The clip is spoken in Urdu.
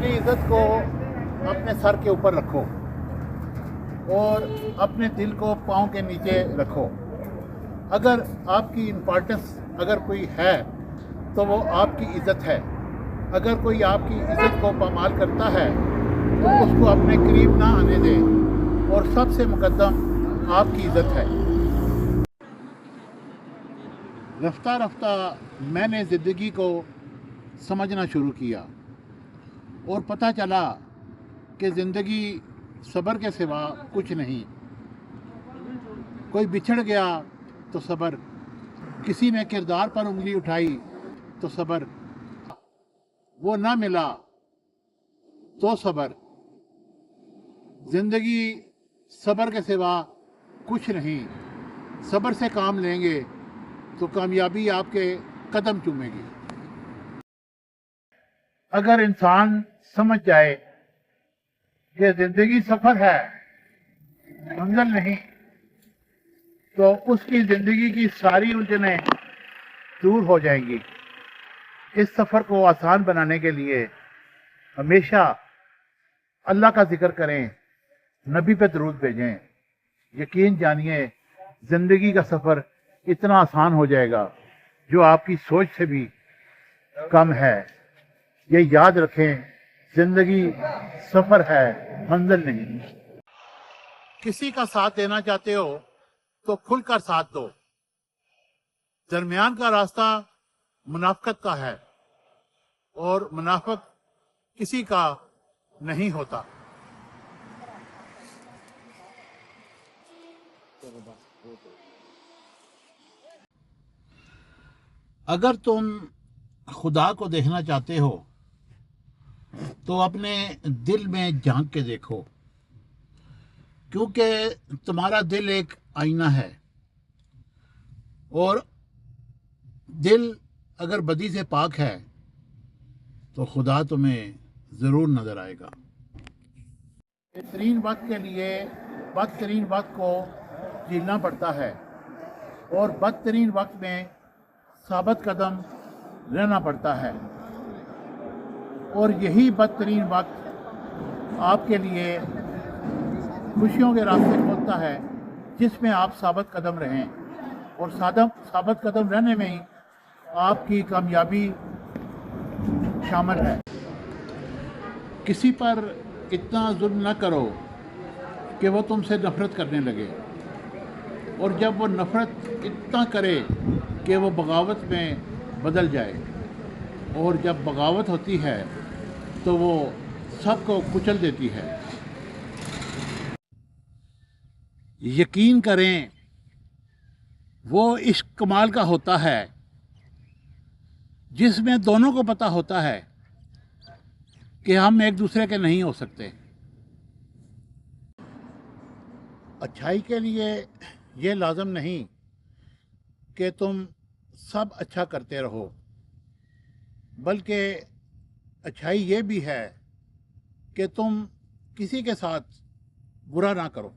اپنی عزت کو اپنے سر کے اوپر رکھو اور اپنے دل کو پاؤں کے نیچے رکھو. اگر آپ کی امپورٹنس اگر کوئی ہے تو وہ آپ کی عزت ہے. اگر کوئی آپ کی عزت کو پامال کرتا ہے تو اس کو اپنے قریب نہ آنے دیں، اور سب سے مقدم آپ کی عزت ہے. رفتہ رفتہ میں نے زندگی کو سمجھنا شروع کیا اور پتہ چلا کہ زندگی صبر کے سوا کچھ نہیں. کوئی بچھڑ گیا تو صبر، کسی نے کردار پر انگلی اٹھائی تو صبر، وہ نہ ملا تو صبر. زندگی صبر کے سوا کچھ نہیں. صبر سے کام لیں گے تو کامیابی آپ کے قدم چومے گی. اگر انسان سمجھ جائے کہ زندگی سفر ہے، منزل نہیں، تو اس کی زندگی کی ساری الجھنیں دور ہو جائیں گی. اس سفر کو آسان بنانے کے لیے ہمیشہ اللہ کا ذکر کریں، نبی پہ درود بھیجیں. یقین جانیے زندگی کا سفر اتنا آسان ہو جائے گا جو آپ کی سوچ سے بھی کم ہے. یہ یاد رکھیں، زندگی سفر ہے، منزل نہیں. کسی کا ساتھ دینا چاہتے ہو تو کھل کر ساتھ دو. درمیان کا راستہ منافقت کا ہے اور منافق کسی کا نہیں ہوتا. اگر تم خدا کو دیکھنا چاہتے ہو تو اپنے دل میں جھانک کے دیکھو، کیونکہ تمہارا دل ایک آئینہ ہے، اور دل اگر بدی سے پاک ہے تو خدا تمہیں ضرور نظر آئے گا. بہترین وقت کے لیے بدترین وقت کو جھیلنا پڑتا ہے، اور بدترین وقت میں ثابت قدم رہنا پڑتا ہے. اور یہی بدترین وقت آپ کے لیے خوشیوں کے راستے کھولتا ہے، جس میں آپ ثابت قدم رہیں، اور ثابت قدم رہنے میں ہی آپ کی کامیابی شامل ہے. کسی پر اتنا ظلم نہ کرو کہ وہ تم سے نفرت کرنے لگے، اور جب وہ نفرت اتنا کرے کہ وہ بغاوت میں بدل جائے، اور جب بغاوت ہوتی ہے تو وہ سب کو کچل دیتی ہے. یقین کریں وہ عشق کمال کا ہوتا ہے جس میں دونوں کو پتہ ہوتا ہے کہ ہم ایک دوسرے کے نہیں ہو سکتے. اچھائی کے لیے یہ لازم نہیں کہ تم سب اچھا کرتے رہو، بلکہ اچھائی یہ بھی ہے کہ تم کسی کے ساتھ برا نہ کرو.